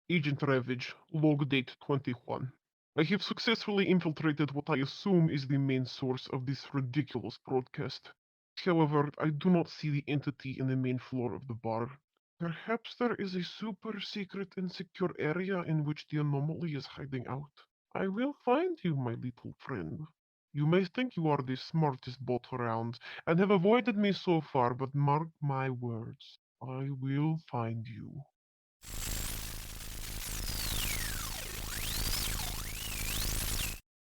Agent Ravage, log date 21. I have successfully infiltrated what I assume is the main source of this ridiculous broadcast. However, I do not see the entity in the main floor of the bar. Perhaps there is a super secret and secure area in which the anomaly is hiding out. I will find you, my little friend. You may think you are the smartest bot around and have avoided me so far, but mark my words, I will find you.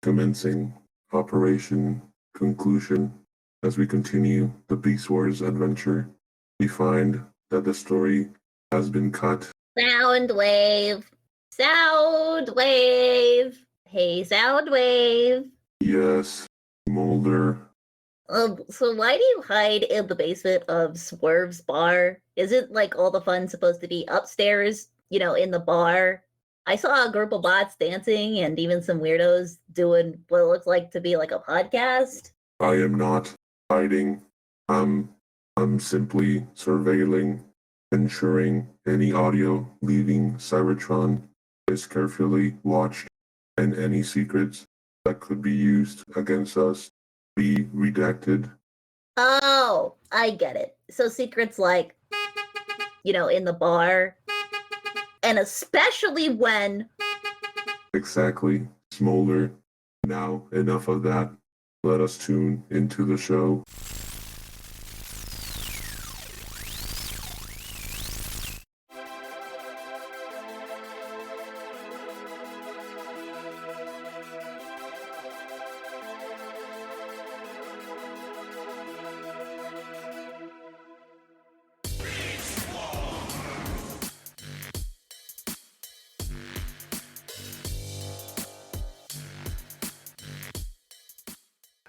Commencing Operation Conclusion. As we continue the Beast Wars adventure, we find that the story has been cut. Soundwave. Soundwave. Hey, Soundwave. Yes, Molder. So why do you hide in the basement of Swerve's bar? Isn't like all the fun supposed to be upstairs, in the bar? I saw a group of bots dancing and even some weirdos doing what looks like to be like a podcast. I am not hiding. I'm simply surveilling, ensuring any audio leaving Cybertron is carefully watched and any secrets that could be used against us be redacted. Oh, I get it. So secrets like, in the bar, and especially when... Exactly, Smolder. Now, enough of that. Let us tune into the show.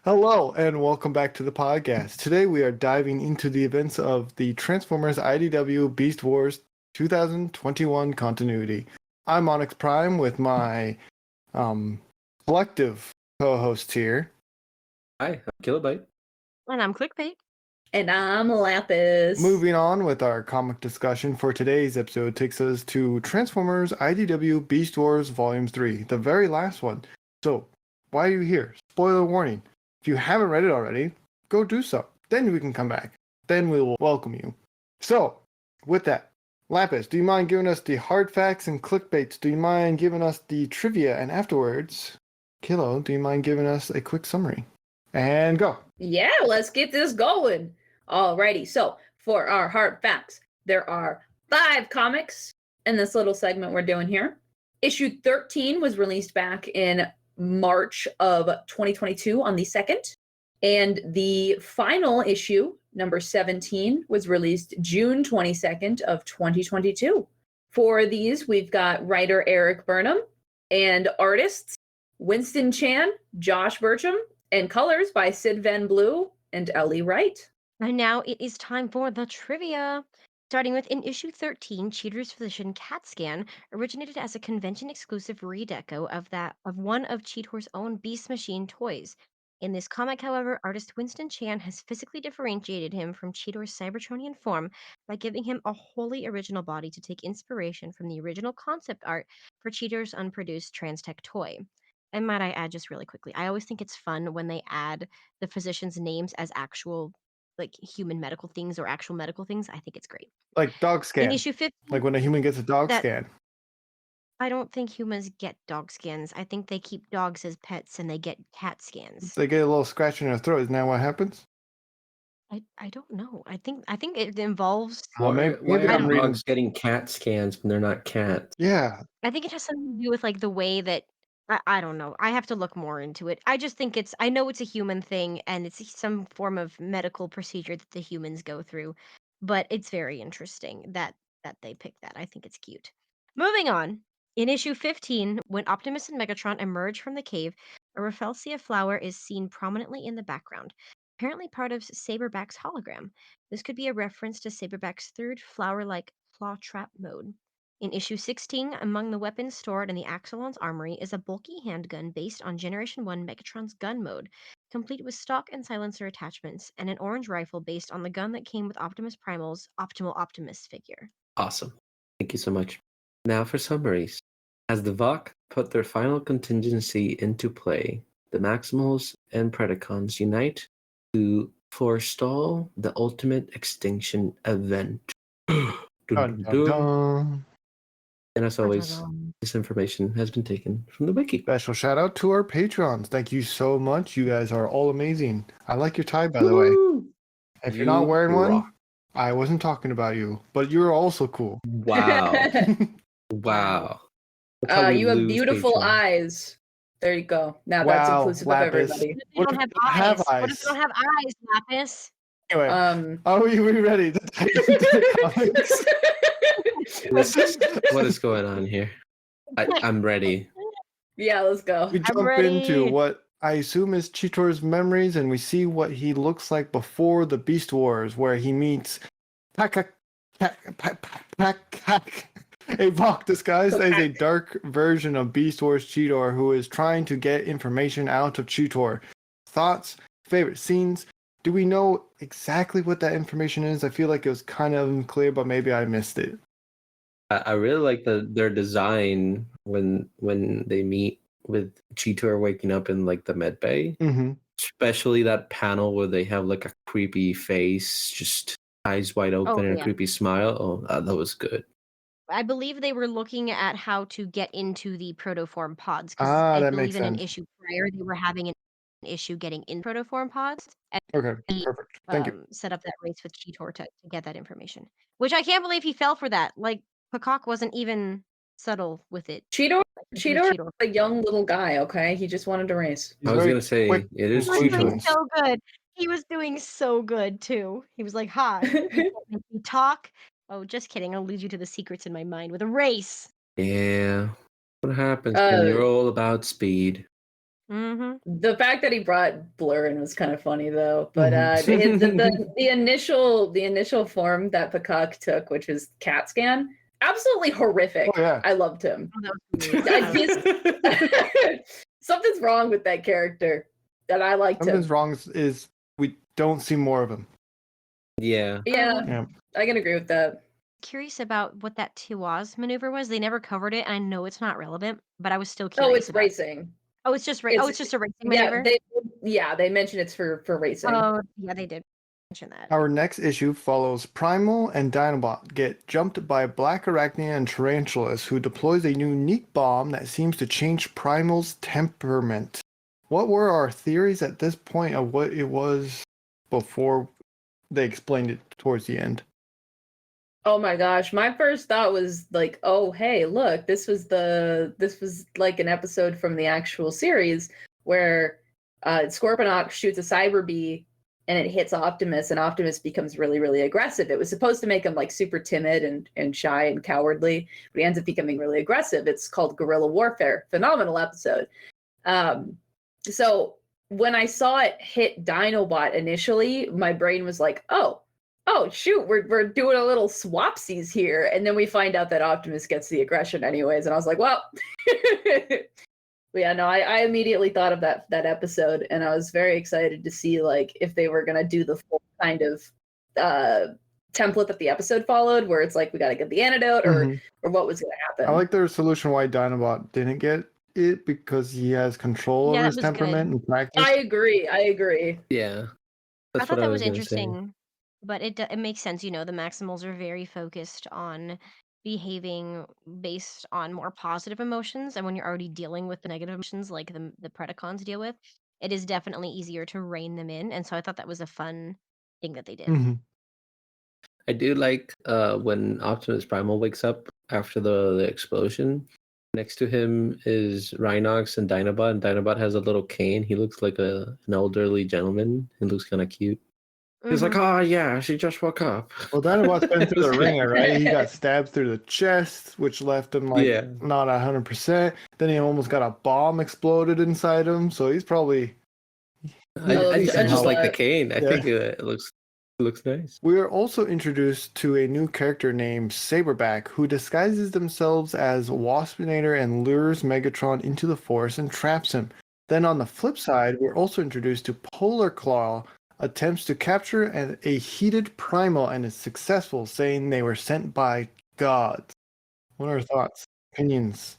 Hello, and welcome back to the podcast. Today we are diving into the events of the Transformers IDW Beast Wars 2021 continuity. I'm Onyx Prime with my collective co-host here. Hi, I'm Killobyte. And I'm Clickbait. And I'm Lapis. Moving on with our comic discussion for today's episode takes us to Transformers IDW Beast Wars Volume 3, the very last one. So, why are you here? Spoiler warning. If you haven't read it already, go do so. Then we can come back. Then we will welcome you. So, with that, Lapis, do you mind giving us the hard facts and clickbaits? Do you mind giving us the trivia? And afterwards, Kilo, do you mind giving us a quick summary? And go. Yeah, let's get this going. Alrighty, so for our hard facts, there are 5 comics in this little segment we're doing here. Issue 13 was released back in March of 2022 on the 2nd. And the final issue, number 17, was released June 22nd of 2022. For these, we've got writer Eric Burnham and artists Winston Chan, Josh Burcham, and colors by Sid Van Blue and Ellie Wright. And now it is time for the trivia. Starting with in issue 13, Cheater's Physician CatScan originated as a convention-exclusive redeco of one of Cheetor's own Beast Machine toys. In this comic, however, artist Winston Chan has physically differentiated him from Cheetor's Cybertronian form by giving him a wholly original body to take inspiration from the original concept art for Cheetor's unproduced Transtech toy. And might I add just really quickly, I always think it's fun when they add the physicians' names as actual like human medical things or actual medical things. I think it's great. Like dog scan. In issue 15, like when a human gets a dog scan. I don't think humans get dog scans. I think they keep dogs as pets and they get cat scans. They get a little scratch in their throat. Isn't that what happens? I don't know. I think it involves. Maybe Why I'm are reading. dogs getting cat scans when they're not cats? Yeah. I think it has something to do with like the way that I don't know. I have to look more into it. I just think I know it's a human thing and it's some form of medical procedure that the humans go through, but it's very interesting that they picked that. I think it's cute. Moving on. In issue 15, when Optimus and Megatron emerge from the cave, a Rafflesia flower is seen prominently in the background, apparently part of Saberback's hologram. This could be a reference to Saberback's third flower-like claw trap mode. In issue 16, among the weapons stored in the Axelon's armory is a bulky handgun based on Generation 1 Megatron's gun mode, complete with stock and silencer attachments, and an orange rifle based on the gun that came with Optimus Primal's Optimal Optimus figure. Awesome. Thank you so much. Now for summaries. As the Vok put their final contingency into play, the Maximals and Predacons unite to forestall the ultimate extinction event. Dun, Dun, dun, dun, dun. dun. And as always, this information has been taken from the wiki. Special shout out to our Patrons. Thank you so much. You guys are all amazing. I like your tie, by the way. Woo! If you're not You wearing one, rock. I wasn't talking about you, but you're also cool. Wow. Wow. That's how we You have lose beautiful patrons. eyes. There you go. Now that's Wow, inclusive Lapis. of everybody. What if they don't What have if eyes? they have What if they don't have eyes, Lapis? Anyway, Um, are we ready to dive into the comics? What is going on here? I'm ready. yeah, let's go. We jump into ready. what I assume is Cheetor's memories, and we see what he looks like before the Beast Wars, where he meets a Vok disguised as a dark version of Beast Wars Cheetor who is trying to get information out of Cheetor. Thoughts? Favorite scenes? Do we know exactly what that information is? I feel like it was kind of unclear, but maybe I missed it. I really like their design when they meet with Cheetor waking up in like the med bay. Mm-hmm. Especially that panel where they have like a creepy face, just eyes wide open and a yeah. creepy smile. Oh, that was good. I believe they were looking at how to get into the protoform pods. 'Cause Ah, I that believe makes in an sense. issue prior, they were having an issue getting in protoform pods. And Okay, he perfect. Thank you. set up that race with Cheetor to get that information. Which I can't believe he fell for that. Like, Peacock wasn't even subtle with it. Cheetor, He was Cheetor, Cheetor. a young little guy. Okay, he just wanted to race. He's I was very gonna say quick it is He was doing Cheetor. so good. He was doing so good too. He was like, "Ha, you can't make me talk." Oh, just kidding. I'll lead you to the secrets in my mind with a race. Yeah. What happens when you're all about speed? Mm-hmm. The fact that he brought Blur in was kind of funny though. But Mhm. the initial form that Peacock took, which was CAT scan, absolutely horrific. Oh, yeah. I loved him. Oh, that was weird. Something's wrong with that character, and I liked Something's him. wrong is we don't see more of him. Yeah. Yeah, Yeah. I can agree with that. Curious about what that Tiwaz maneuver was. They never covered it, and I know it's not relevant, but I was still curious. Oh, it's about it. racing. Oh, it's just it's just a racing Yeah, maneuver. they mentioned it's for racing. Oh, yeah, they did mention that. Our next issue follows Primal and Dinobot get jumped by Black Arachnia and Tarantulas, who deploys a unique bomb that seems to change Primal's temperament. What were our theories at this point of what it was before they explained it towards the end? Oh my gosh, my first thought was like, oh hey, look, this was like an episode from the actual series where Scorponok shoots a Cyber Bee and it hits Optimus, and Optimus becomes really, really aggressive. It was supposed to make him like super timid and shy and cowardly, but he ends up becoming really aggressive. It's called Guerrilla Warfare. Phenomenal episode. So when I saw it hit Dinobot initially, my brain was like, oh shoot, we're doing a little swapsies here. And then we find out that Optimus gets the aggression anyways. And I was like, well, but yeah, no, I immediately thought of that episode, and I was very excited to see like if they were gonna do the full kind of template that the episode followed, where it's like we gotta get the antidote or what was gonna happen. I like their solution why Dinobot didn't get it, because he has control over Yeah, his that was good. temperament and practice. I agree. Yeah. I That's thought what that I was gonna say. interesting, but it makes sense. You know, the Maximals are very focused on behaving based on more positive emotions, and when you're already dealing with the negative emotions like the Predacons deal with, it is definitely easier to rein them in. And so I thought that was a fun thing that they did. Mhm. I do like when Optimus Primal wakes up after the explosion. Next to him is Rhinox and Dinobot has a little cane. He looks like an elderly gentleman. He looks kind of cute. He's like, oh yeah, she just woke up. Well, Dinobot's been through the ringer, right? He got stabbed through the chest, which left him like Yeah. not 100%. Then he almost got a bomb exploded inside him, so he's probably. I just like the help. cane. I Yeah. think it looks nice. We are also introduced to a new character named Saberback, who disguises themselves as Waspinator and lures Megatron into the forest and traps him. Then on the flip side, we're also introduced to Polar Claw, attempts to capture a heated Primal and is successful, saying they were sent by gods. What are your thoughts, opinions?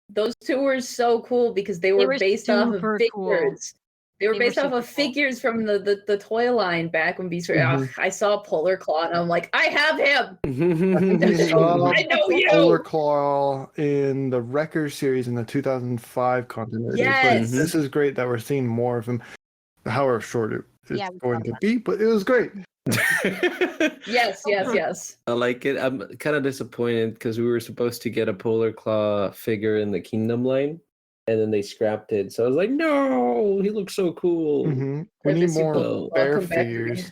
Those two were so cool because they They were were based off of super cool. figures. They were They were based off super of cool. figures from the toy line back when Beast Wars. Mhm. I saw Polar Claw and I'm like, I have him. I think we saw I know you. Polar Claw in the Wrecker series in the 2005 continuity. Yes. But this is great that we're seeing more of him. However short it's Yeah, we going saw to that. be, but it was great. Yes. I like it. I'm kind of disappointed because we were supposed to get a Polar Claw figure in the Kingdom line, and then they scrapped it. So I was like, no, he looks so cool. Mhm. We I need miss you, more Polar Claw. bear Come back to me. figures.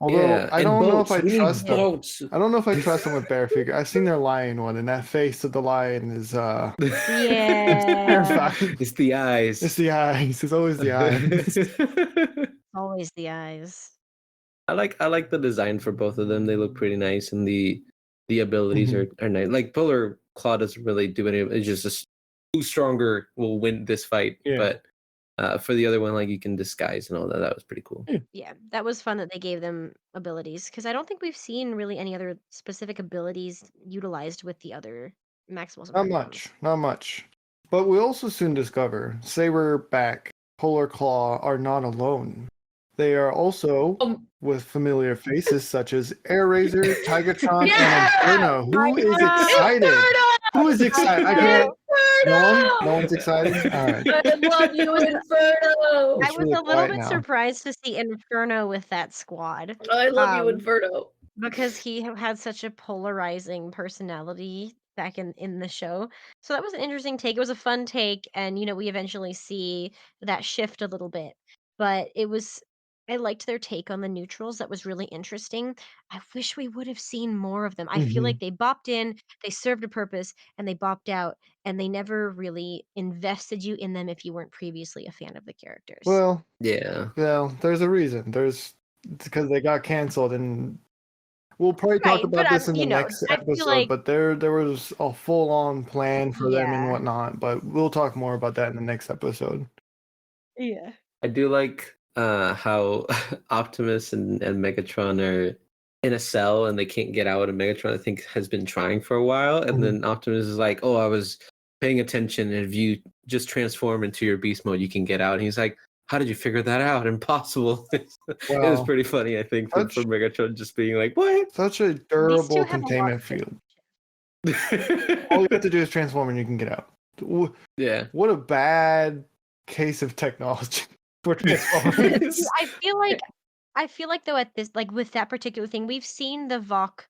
Although Yeah, I and don't know if boats. I We need trust them. boats. I don't know if I trust them with bear figure. I've seen their lion one, and that face of the lion is Yeah. terrifying. It's the eyes. It's the eyes. It's always the eyes. Always the eyes. I like the design for both of them. They look pretty nice, and the abilities are nice. Like Polar Claw doesn't really do any. It's just who's stronger will win this fight. Yeah. But for the other one, like you can disguise and all that. That was pretty cool. Yeah, that was fun that they gave them abilities because I don't think we've seen really any other specific abilities utilized with the other Maximals. and Not Prime much. Not much. But we also soon discover Saberback, Polar Claw are not alone. They are also with familiar faces such as Air Razor, Tigatron, Yeah! and Inferno. Who is Inferno! excited? Who is excited? I can't. No one? Inferno! No one's excited? All right. I love you, Inferno. It's I was really a little quiet bit now. surprised to see Inferno with that squad I love you, Um, Inferno. because he had such a polarizing personality back in the show. So that was an interesting take. It was a fun take, and we eventually see that shift a little bit. But I liked their take on the neutrals. That was really interesting. I wish we would have seen more of them. I feel like they bopped in, they served a purpose, and they bopped out, and they never really invested you in them if you weren't previously a fan of the characters. Well, Yeah. there's a reason. It's because they got canceled, and we'll probably talk Right, about but this in the next I feel episode. like But there was a full-on plan for them and Yeah. whatnot. But we'll talk more about that in the next episode. yeah. I do like how Optimus and Megatron are in a cell and they can't get out, and Megatron I think has been trying for a while, and Mhm. then Optimus is like, "Oh, I was paying attention, and if you just transform into your beast mode, you can get out." And he's like, "How did you figure that out? Impossible." It was Wow. pretty funny, I think, for Such- Megatron just being like, "What?" Such a These two durable have a lot containment of field. All you have to do is transform and you can get out. Yeah. What a bad case of technology for transformers. See, I feel like though at this with that particular thing, we've seen the Vok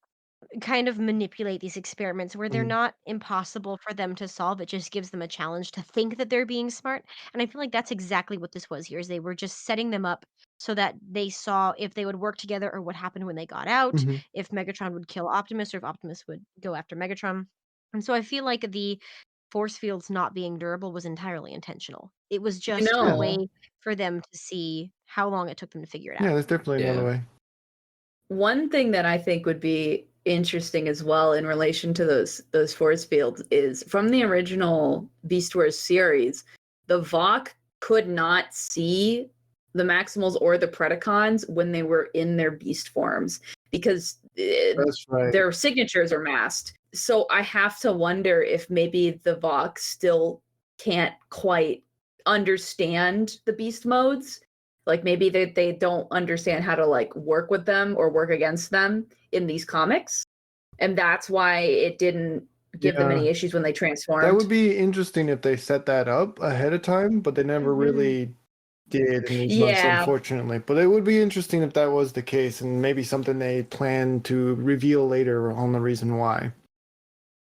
kind of manipulate these experiments where they're Mhm. not impossible for them to solve. It just gives them a challenge to think that they're being smart. And I feel like that's exactly what this was here, is they were just setting them up so that they saw if they would work together or what happened when they got out, Mhm. if Megatron would kill Optimus or if Optimus would go after Megatron. And so I feel like the force fields not being durable was entirely intentional. It was just a know. way for them to see how long it took them to figure it out. Yeah, there's definitely another way. One thing that I think would be interesting as well in relation to those force fields is from the original Beast Wars series, the Vok could not see the Maximals or the Predacons when they were in their beast forms because That's right. their signatures are masked. So I have to wonder if maybe the Vok still can't quite understand the beast modes. Like maybe they don't understand how to like work with them or work against them in these comics. And that's why it didn't give them any Yeah. issues when they transformed. That would be interesting if they set that up ahead of time, but they never really did in these months, Yeah. unfortunately. But it would be interesting if that was the case, and maybe something they plan to reveal later on the reason why.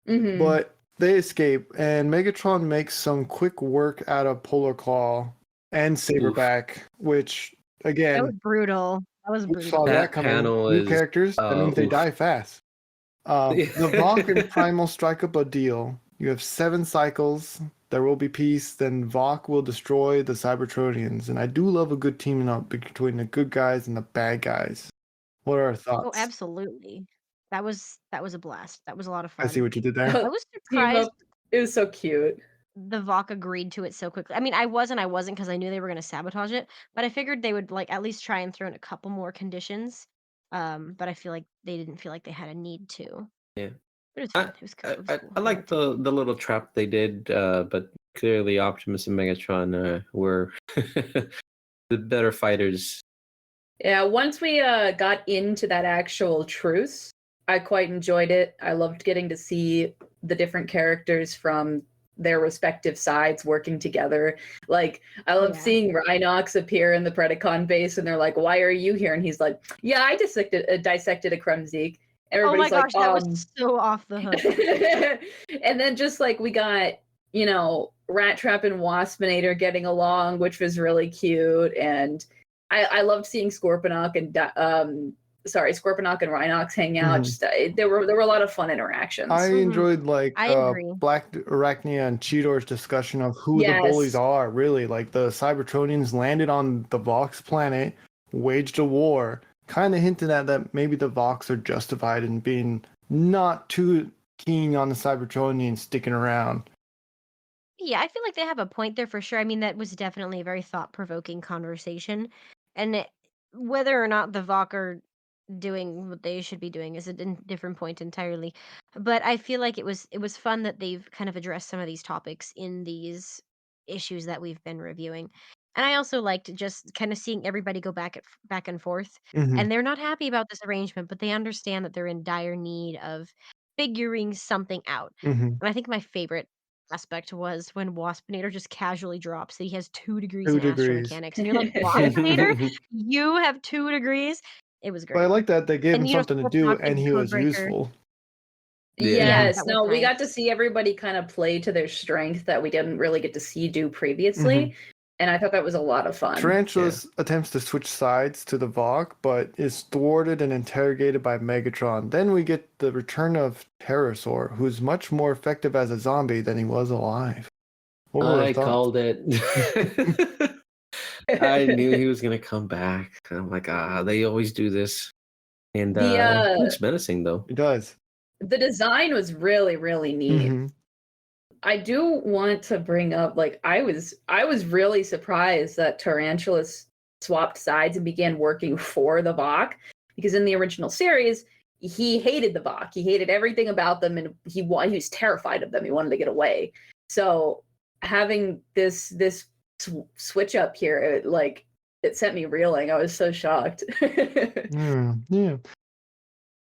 Mhm. But they escape, and Megatron makes some quick work out of Polar Claw and Saberback, which That was again, brutal. That was we brutal. saw that That coming. panel New is, characters, that means they oof. die fast. The Vok and Primal strike up a deal. You have 7 cycles. There will be peace. Then Vok will destroy the Cybertronians. And I do love a good teaming up between the good guys and the bad guys. What are our thoughts? Oh, absolutely. That was a blast. That was a lot of fun. I see what you did there. I was Team surprised up. It was so cute. the Vok agreed to it so quickly. I mean, I wasn't because I knew they were going to sabotage it, but I figured they would at least try and throw in a couple more conditions. But I feel like they didn't feel like they had a need to. Yeah. But it's I, fun. It was cool. It was I cool. like the little trap they did, but clearly Optimus and Megatron were the better fighters. Yeah, once we got into that actual truce, I quite enjoyed it. I loved getting to see the different characters from their respective sides working together. Like, I love Yeah. seeing Rhinox appear in the Predacon base, and they're like, "Why are you here?" And he's like, "Yeah, I dissected a Kremzeek." Oh my Everybody's like, gosh, that was so off the hook. And then just like we got, Rat Trap and Waspinator getting along, which was really cute. And I loved seeing Scorponok and Rhinox hang out. Mhm. Just there were a lot of fun interactions. I Mhm. enjoyed I agree. Black Arachnia and Cheetor's discussion of who the bullies Yes. are. Really, like the Cybertronians landed on the Vox planet, waged a war, kind of hinted at that maybe the Vox are justified in being not too keen on the Cybertronians sticking around. Yeah, I feel like they have a point there for sure. I mean, that was definitely a very thought-provoking conversation. And whether or not the Vok are doing what they should be doing is a different point entirely. But I feel like it was fun that they've kind of addressed some of these topics in these issues that we've been reviewing. And I also liked just kind of seeing everybody go back and forth. Mhm. And they're not happy about this arrangement, but they understand that they're in dire need of figuring something out. Mhm. And I think my favorite aspect was when Waspinator just casually drops that he has 2 degrees 2 in degrees. astromechanics. And you're like, Waspinator, you have 2 degrees? It was But I great. like that they gave him And something to do, Scorponok and and he was Codebreaker. useful. Yeah. Yes, that was no, we got to nice. see everybody kind of play to their strength that we didn't really get to see do previously. And I thought that was a lot of fun. Tarantulas attempts to switch sides to the Vok, but is thwarted and interrogated by Megatron. Then we get the return of Pterosaur, who's much more effective as a zombie than he was alive. What were I your thoughts? called it. I knew he was gonna come back. I'm like, they always do this. And The, he looks menacing though. He does. The design was really, really neat. Mhm. I do want to bring up, like, I was really surprised that Tarantulas swapped sides and began working for the Vok, because in the original series, he hated the Vok. He hated everything about them, and he was terrified of them. He wanted to get away. So having this switch up here, it sent me reeling. I was so shocked. Yeah.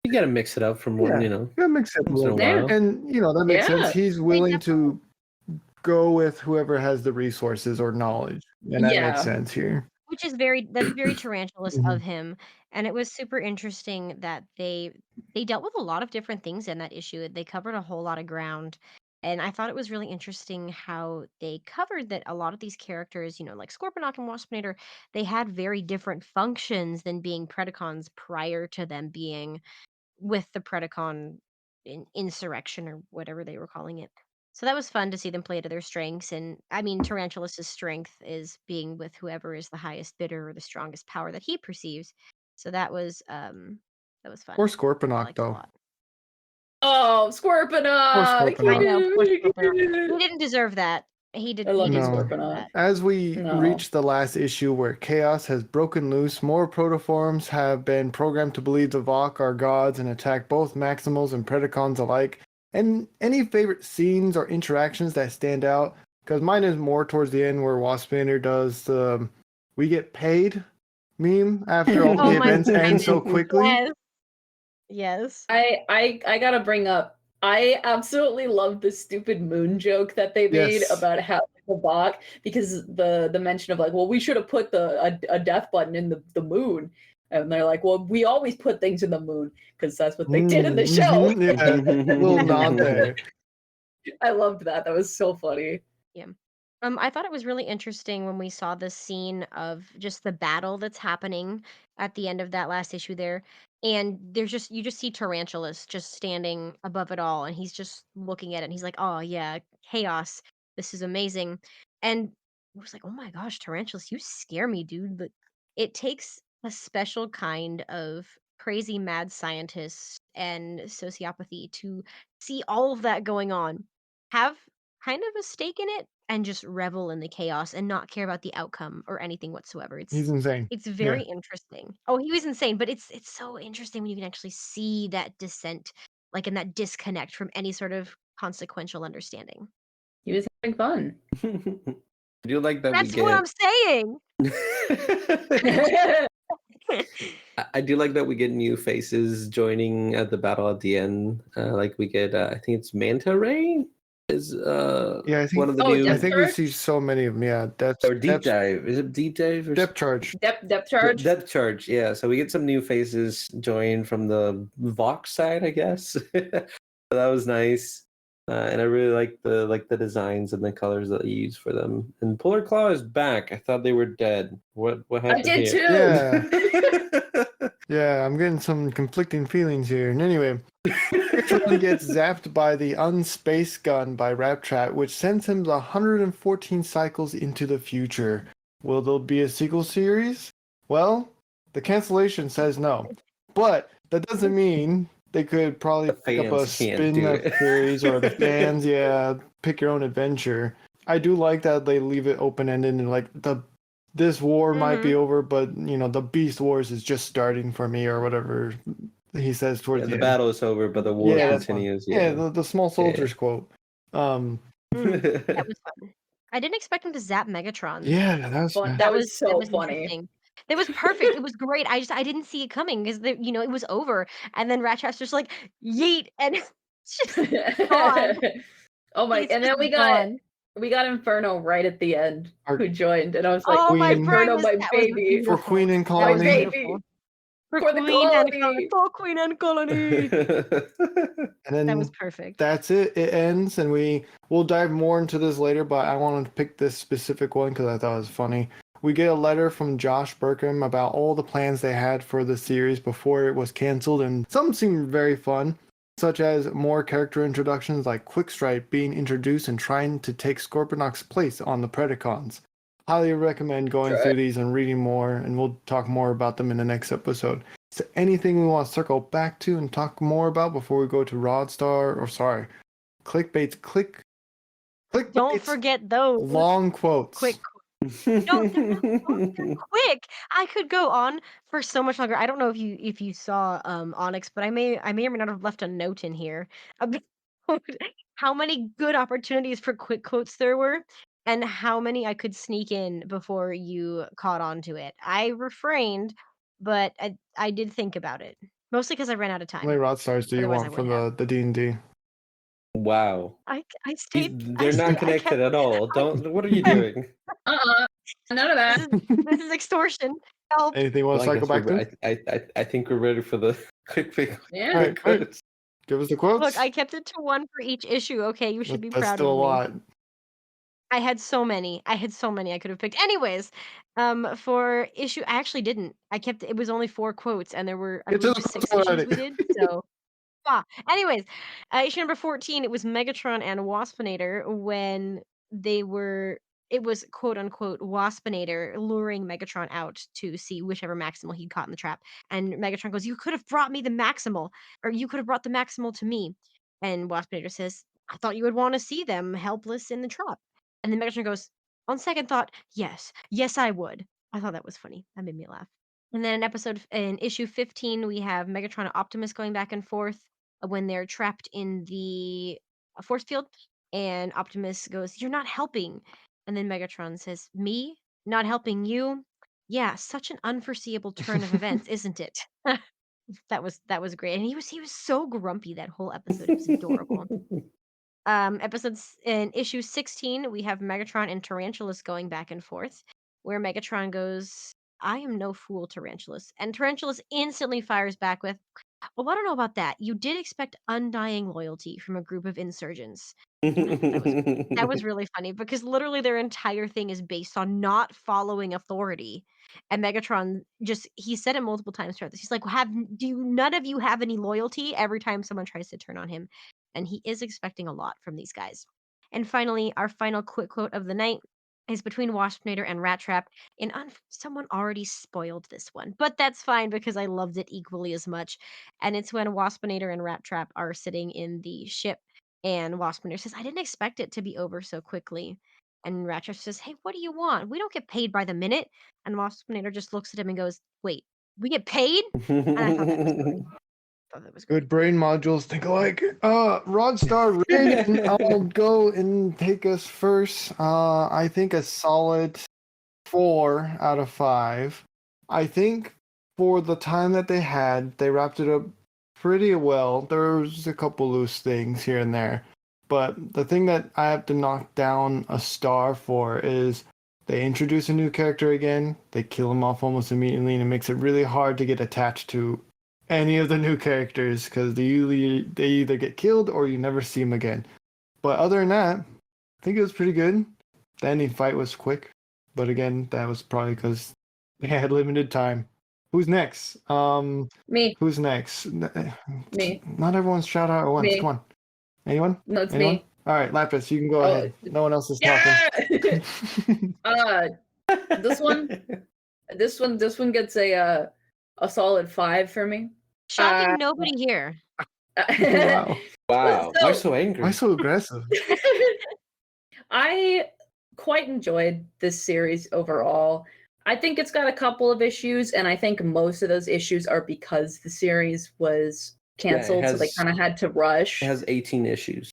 You gotta mix it up from one, That makes sense. once in a Yeah. while. And that makes sense. Yeah. He's willing to go with whoever has the resources or knowledge. And that Yeah. makes sense here. Which is that's very Tarantulas Mhm. of him. And it was super interesting that they dealt with a lot of different things in that issue. They covered a whole lot of ground. And I thought it was really interesting how they covered that a lot of these characters, like Scorponok and Waspinator, they had very different functions than being Predacons prior to them being with the Predacon insurrection or whatever they were calling it. So that was fun to see them play to their strengths. And I mean, Tarantulas' strength is being with whoever is the highest bidder or the strongest power that he perceives. So that was fun. Or I Scorponok, liked it a though. lot. Oh, Scorponok! Scorponok. I know, poor Scorponok. He didn't deserve that. He I love didn't No. deserve Scorponok. that. As we No. reach the last issue where chaos has broken loose, more protoforms have been programmed to believe the Vok are gods and attack both Maximals and Predacons alike. And any favorite scenes or interactions that stand out? Because mine is more towards the end where Waspinator does the "we get paid" meme after all Oh the my events end goodness. so quickly. Yes. Yes. I gotta bring up, I absolutely love the stupid moon joke that they made Yes. about how the Vok, because the mention of, like, well, we should have put a death button in the moon. And they're like, well, we always put things in the moon because that's what they did in the show. Yeah, little nod there. I loved that. That was so funny. I thought it was really interesting when we saw the scene of just the battle that's happening at the end of that last issue there. And you just see Tarantulas just standing above it all, and he's just looking at it, and he's like, "Oh yeah, chaos. This is amazing." And I was like, "Oh my gosh, Tarantulas, you scare me, dude." But it takes a special kind of crazy mad scientist and sociopathy to see all of that going on, have kind of a stake in it, and just revel in the chaos and not care about the outcome or anything whatsoever. He's insane. It's very interesting. Oh, he was insane, but it's so interesting when you can actually see that descent like in that disconnect from any sort of consequential understanding. He was having fun. I do like that That's we what get. I'm saying. I do like that we get new faces joining at the battle at the end. Like we get, I think it's Manta Ray is Yeah, I think one of the Oh, new. I Depth think we charge? see so many of them. Yeah, that's Or deep dive. Is it deep dive or depth charge. Depth charge. Depth charge, yeah. So we get some new faces join from the Vox side, I guess. So that was nice, and I really like the designs and the colors that you use for them. And Polar Claw is back. I thought they were dead. What happened did here? too. Yeah. Yeah, I'm getting some conflicting feelings here. And anyway, Megatron gets zapped by the Unspace Gun by Raptrap, which sends him 114 cycles into the future. Will there be a sequel series? Well, the cancellation says no. But that doesn't mean they could probably The pick up a fans can't do spin-off it. series, or the fans, yeah, pick your own adventure. I do like that they leave it open-ended and like this war might be over, but the Beast Wars is just starting for me, or whatever he says towards Yeah, the the end. battle is over, but the war Yeah, that's fun. continues. Yeah, the small soldiers quote. That was fun. I didn't expect him to zap Megatron. Yeah, that was Fun. fast. That was so funny. interesting. It was perfect. It was great. I didn't see it coming because it was over, and then Ratchat's just like yeet, and it's just gone. Oh my! It's And then just we got Inferno right at the end, Our- who joined, and I was like, Oh, my Queen. brain Inferno, was my that was baby. For beautiful. Queen and That was Colony. baby. beautiful. For the Queen and colony. for Queen and Colony. And then That was perfect. that's it. It ends, and we'll dive more into this later. But I wanted to pick this specific one because I thought it was funny. We get a letter from Josh Burkham about all the plans they had for the series before it was canceled, and some seem very fun, such as more character introductions like Quickstripe being introduced and trying to take Scorponok's place on the Predacons. Highly recommend going through these and reading more, and we'll talk more about them in the next episode. Is there anything we want to circle back to and talk more about before we go to Clickbait's Don't forget those long quotes? quick. No, they're quick. I could go on for so much longer. I don't know if you saw Onyx, but I may or may not have left a note in here about how many good opportunities for quick quotes there were, and how many I could sneak in before you caught on to it. I refrained, but I did think about it, mostly because I ran out of How many time. rod stars do you Otherwise, I want for would have. the D&D? Wow. I stayed. They're not connected at all. Don't. What are you doing? None of that. This is extortion. Help. Anything you want to Well, I cycle guess back to? I think we're ready for the quick pick. Yeah. All right. Give us the quotes. Look, I kept it to one for each issue. Okay, you should be That's proud still a of me. lot. I had so many. I could have picked. Anyways, for issue, I actually didn't. I kept it was only 4 quotes, and there were I Get to believe the 6 quotes issues we already. did. So, anyways, issue number 14. It was Megatron and Waspinator when they were. It was quote unquote Waspinator luring Megatron out to see whichever Maximal he'd caught in the trap. And Megatron goes, "You could have brought me the Maximal, or you could have brought the Maximal to me." And Waspinator says, "I thought you would want to see them helpless in the trap." And then Megatron goes, "On second thought, yes, I would." I thought that was funny. That made me laugh. And then in issue 15, we have Megatron and Optimus going back and forth when they're trapped in the force field. And Optimus goes, "You're not helping." And then Megatron says, "Me? Not helping you? Yeah, such an unforeseeable turn of events, isn't it?" That was great. And he was so grumpy that whole episode. It was adorable. In issue 16, we have Megatron and Tarantulas going back and forth, where Megatron goes, "I am no fool, Tarantulas." And Tarantulas instantly fires back with, "Well, I don't know about that. You did expect undying loyalty from a group of insurgents." And I thought that was really funny because literally their entire thing is based on not following authority. And Megatron he said it multiple times throughout this. He's like, none of you have any loyalty every time someone tries to turn on him? And he is expecting a lot from these guys. And finally, our final quick quote of the night is between Waspinator and Rattrap. And someone already spoiled this one, but that's fine because I loved it equally as much. And it's when Waspinator and Rattrap are sitting in the ship, and Waspinator says, "I didn't expect it to be over so quickly." And Rattrap says, "Hey, what do you want? We don't get paid by the minute." And Waspinator just looks at him and goes, "Wait, we get paid?" And I thought that was funny. thought that was great. Good brain modules think alike. Rodstar rating. I'll go and take us first. I think a solid 4 out of 5. I think for the time that they had, they wrapped it up pretty well. There was a couple loose things here and there, but the thing that I have to knock down a star for is they introduce a new character again, they kill him off almost immediately, and it makes it really hard to get attached to any of the new characters because they either get killed or you never see them again. But other than that, I think it was pretty good. The ending fight was quick, but again, that was probably because they had limited time. Who's next? Me. Who's next? Me. Not everyone's shout out at once. Me. Come on. Anyone? No, it's Anyone? me. All right, Lapis, you can go ahead. No one else is Yeah! talking. This one gets a solid 5 for me. Shocking, nobody here. Wow. Wow. So- Why so angry? Why so aggressive? I quite enjoyed this series overall. I think it's got a couple of issues, and I think most of those issues are because the series was canceled, so they has- kind of had to rush. It has 18 issues.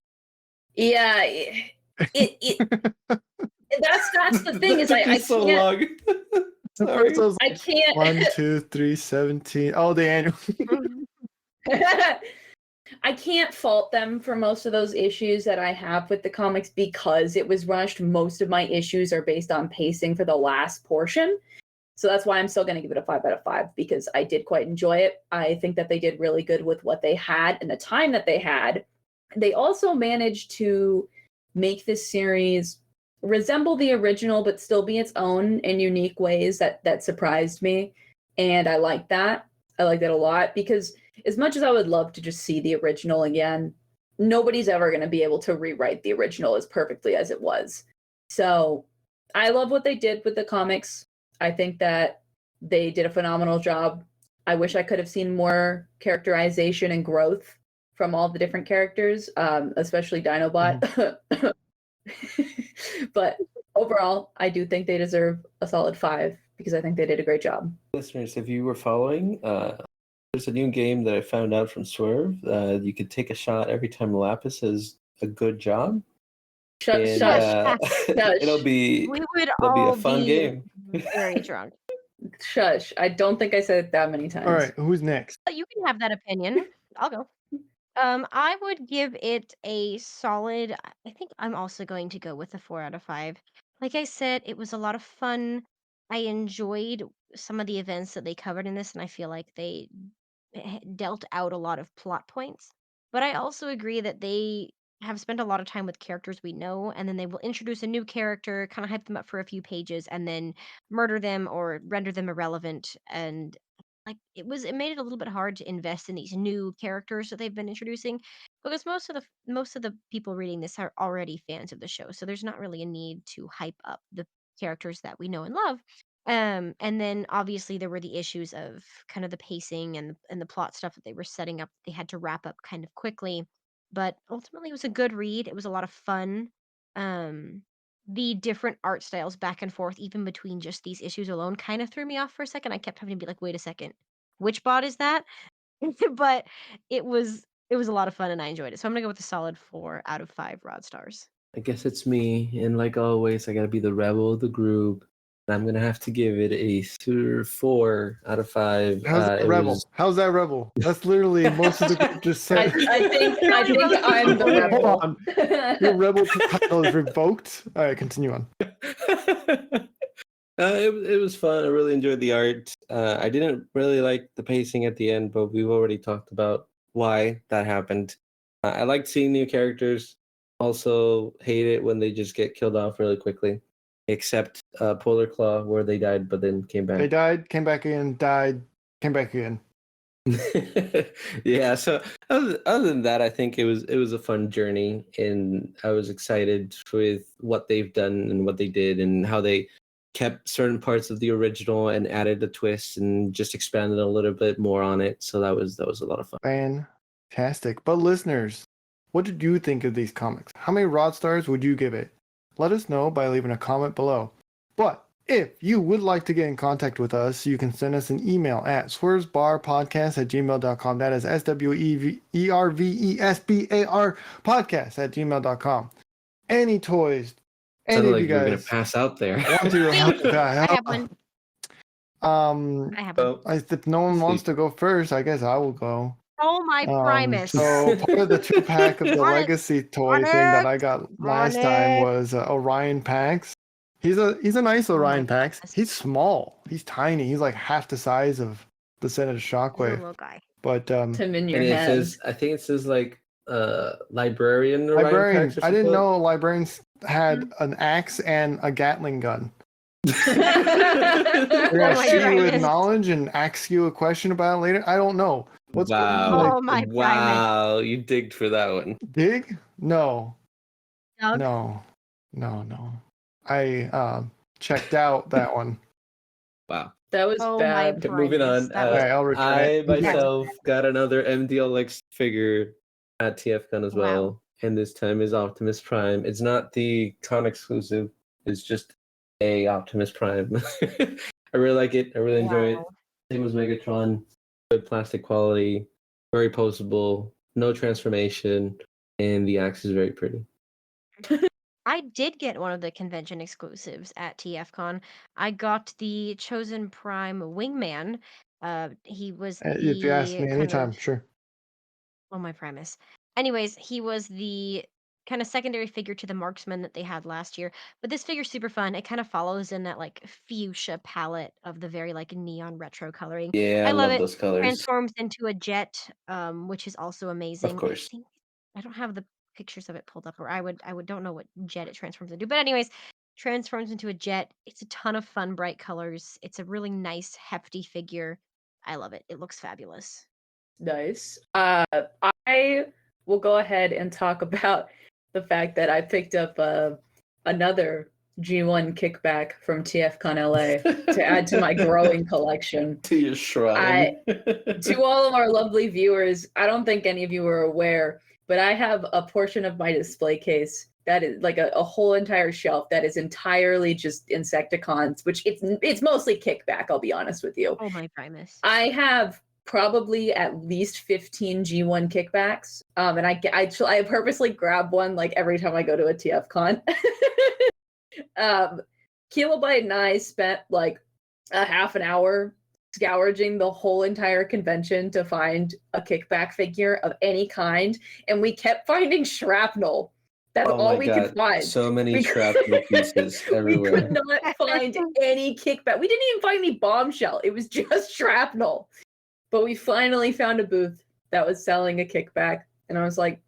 Yeah, that's the thing is I It's so can't long. The Sorry. first was I can't 1, 2, 3, 17. Oh, the annual. I can't fault them for most of those issues that I have with the comics because it was rushed. Most of my issues are based on pacing for the last portion. So that's why I'm still going to give it a 5 out of 5 because I did quite enjoy it. I think that they did really good with what they had and the time that they had. They also managed to make this series resemble the original but still be its own in unique ways that surprised me. And I like that. I like that a lot because as much as I would love to just see the original again, nobody's ever going to be able to rewrite the original as perfectly as it was. So I love what they did with the comics. I think that they did a phenomenal job. I wish I could have seen more characterization and growth from all the different characters, especially Dinobot. But overall, I do think they deserve a solid 5 because I think they did a great job. Listeners, if you were following, there's a new game that I found out from Swerve. You could take a shot every time Lapis says a good job. And, Shush. it'll be We would it'll be all a fun be game. very drunk. Shush. I don't think I said it that many times. All right, who's next? But you can have that opinion. I'll go. I would give it a solid. I think I'm also going to go with a 4 out of 5. Like I said, it was a lot of fun. I enjoyed some of the events that they covered in this, and I feel like they dealt out a lot of plot points. But I also agree that they have spent a lot of time with characters we know, and then they will introduce a new character, kind of hype them up for a few pages, and then murder them or render them irrelevant. And like it made it a little bit hard to invest in these new characters that they've been introducing because most of the people reading this are already fans of the show, so there's not really a need to hype up the characters that we know and love. And then obviously there were the issues of kind of the pacing and the plot stuff that they were setting up. They had to wrap up kind of quickly, but ultimately it was a good read. It was a lot of fun. Um, the different art styles back and forth, even between just these issues alone, kind of threw me off for a second. I kept having to be like, wait a second, which bot is that? But it was a lot of fun and I enjoyed it. So I'm gonna go with a solid 4 out of 5 rod stars. I guess it's me, and like always, I gotta be the rebel of the group. And I'm gonna have to give it a 4 out of 5. How's that it rebel? was- How's that rebel? That's literally most of the group just I said. think I'm the Hold rebel. on. Your rebel title is revoked. All right, continue on. it was fun. I really enjoyed the art. I didn't really like the pacing at the end, but we've already talked about why that happened. I liked seeing new characters. Also, hate it when they just get killed off really quickly. Except Polar Claw, where they died but then came back. They died, came back again, died, came back again. Yeah, so other than that, I think it was a fun journey, and I was excited with what they've done and what they did and how they kept certain parts of the original and added a twist and just expanded a little bit more on it. So that was a lot of fun. Fantastic. But listeners, what did you think of these comics? How many rod stars would you give it? Let us know by leaving a comment below. But If you would like to get in contact with us, you can send us an email at swervesbarpodcast@gmail.com. That is SWERVESBAR podcast@gmail.com. Any toys, any Sounded of like you you were gonna guys pass out there. want to help I have one. I have one. if no one wants to go first, I guess I will go. Oh my Primus. So part of the 2-pack of the On it. legacy toy On thing that it. I got last time it. was Orion Pax. He's a nice Oh my Orion Pax. goodness. He's small. He's tiny. He's like half the size of the Senator He's a Shockwave. little guy. But Tim in your And it head. says, I think it says like librarian Orion librarian. Pax or I didn't something. know librarians had an axe and a Gatling gun. We're Oh gonna my shoot you with Primus. knowledge and ask you a question about it later. I don't know. What's Oh my Primus. Wow, you digged for that one. dig? No. Doug? No. I checked out that one. Wow. That was Oh my bad. Okay, moving Primus. on. That All was right, I'll return I it. myself got another MDLX figure at TFCon as Wow. well, and this time is Optimus Prime. It's not the con exclusive; it's just a Optimus Prime. I really like it. I really enjoy it. Wow. Same as Megatron. Good plastic quality, very poseable, no transformation, and the axe is very pretty. I did get one of the convention exclusives at TFCon. I got the Chosen Prime Wingman. He was If you ask the me kind anytime, of sure. oh my Primus. Anyways, he was the kind of secondary figure to the marksman that they had last year. But this figure's super fun. It kind of follows in that like fuchsia palette of the very like neon retro coloring. Yeah, I love love it. those colors. Transforms into a jet, which is also amazing. course. I think I don't have the pictures of it pulled up, or I would don't know what jet it transforms into. But anyways, transforms into a jet. It's a ton of fun, bright colors. It's a really nice, hefty figure. I love it. It looks fabulous. Nice. I will go ahead and talk about the fact that I picked up another G1 kickback from TFCon LA to add to my growing collection. To your shrine. To all of our lovely viewers, I don't think any of you are aware, but I have a portion of my display case that is like a whole entire shelf that is entirely just Insecticons, which it's mostly kickback, I'll be honest with you. Oh my Primus. I have probably at least 15 G1 kickbacks. And I purposely grab one like every time I go to a TFCon. Killobyte and I spent like a half an hour scourging the whole entire convention to find a kickback figure of any kind, and we kept finding shrapnel. That's Oh all my we God. could find. So many We shrapnel pieces We everywhere. could not find any kickback. We didn't even find any bombshell. It was just shrapnel. But we finally found a booth that was selling a kickback. And I was like,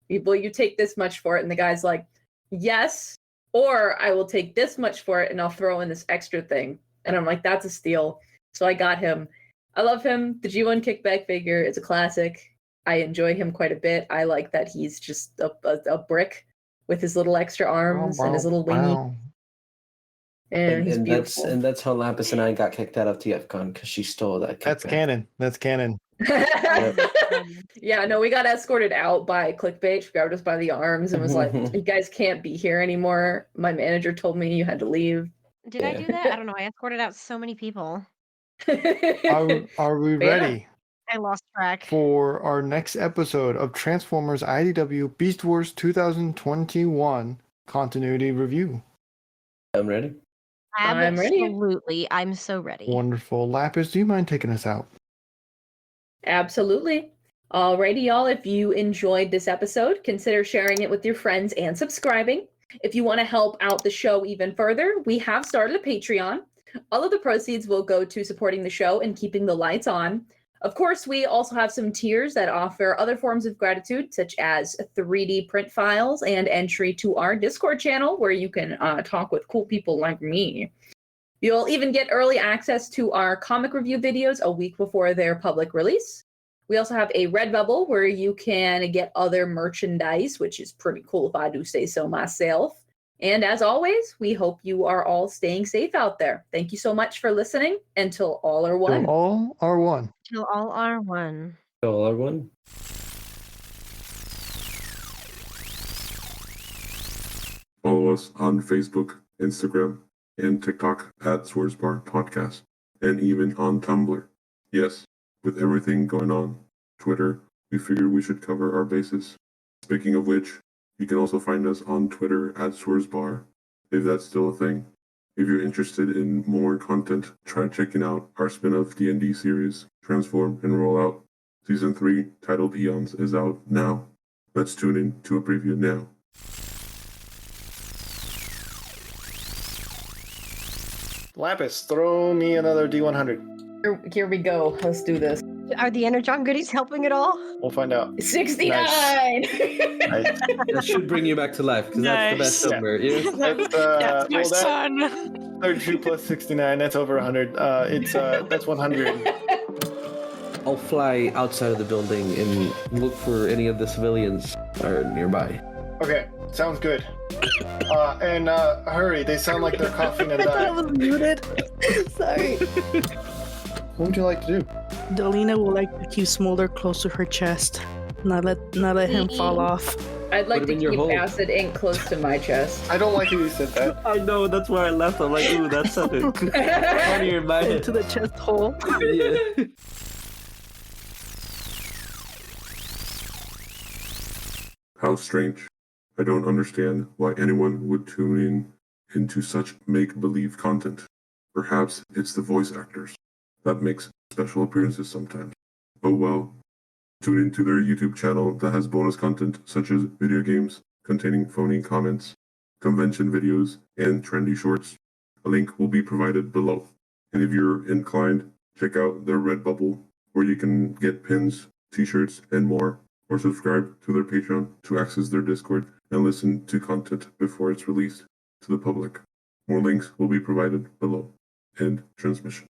will you take this much for it? And the guy's like, yes, or I will take this much for it and I'll throw in this extra thing. And I'm like, that's a steal. So I got him. I love him. The G1 kickback figure is a classic. I enjoy him quite a bit. I like that he's just a brick with his little extra arms and his little wingy. Wow. And he's beautiful. That's how Lapis and I got kicked out of TFCon because she stole that kickback. That's canon. That's canon. Yeah, no, we got escorted out by Clickbait. She grabbed us by the arms and was like, you guys can't be here anymore. My manager told me you had to leave. Did I do that? I don't know. I escorted out so many people. Are we But yeah. ready I lost track. for our next episode of Transformers IDW Beast Wars 2021 continuity review? I'm ready. I'm ready. Absolutely. I'm so ready. Wonderful. Lapis, do you mind taking us out? Absolutely. Alrighty, y'all. If you enjoyed this episode, consider sharing it with your friends and subscribing. If you want to help out the show even further, we have started a Patreon. All of the proceeds will go to supporting the show and keeping the lights on. Of course, we also have some tiers that offer other forms of gratitude, such as 3D print files and entry to our Discord channel, where you can talk with cool people like me. You'll even get early access to our comic review videos a week before their public release. We also have a Redbubble where you can get other merchandise, which is pretty cool if I do say so myself. And as always, we hope you are all staying safe out there. Thank you so much for listening. Until all are one. Till all are one. Till all are one. All are one. Follow us on Facebook, Instagram, and TikTok at Swerve Bar Podcast, and even on Tumblr. Yes, with everything going on Twitter, we figured we should cover our bases. Speaking of which, you can also find us on Twitter at Swerve Bar, if that's still a thing. If you're interested in more content, try checking out our spin-off D&D series, Transform and Roll Out. Season 3, titled Eons, is out now. Let's tune in to a preview now. Lapis, throw me another D100. Here we go. Let's do this. Are the Energon goodies helping at all? We'll find out. 69! Nice. That should bring you back to life because that's the best Nice. number. Yeah. That's, That's my son. 32 plus 69, that's over 100. That's 100. I'll fly outside of the building and look for any of the civilians that are nearby. Okay, sounds good. And hurry, they sound like they're coughing and I thought I dying. was muted. Sorry. What would you like to do? Delina would like to keep Smolder close to her chest. Not let him fall off. I'd like Put to him in your keep hole. acid ink close to my chest. I don't like how you said that. I know, that's why I left. I'm like, ooh, that sounded funnier in my head. Into the chest hole. Yeah. How strange. I don't understand why anyone would tune in into such make-believe content. Perhaps it's the voice actors that makes special appearances sometimes. Oh well. Tune into their YouTube channel that has bonus content such as video games containing phony comments, convention videos, and trendy shorts. A link will be provided below. And if you're inclined, check out their Redbubble, where you can get pins, t-shirts, and more, or subscribe to their Patreon to access their Discord and listen to content before it's released to the public. More links will be provided below. End transmission.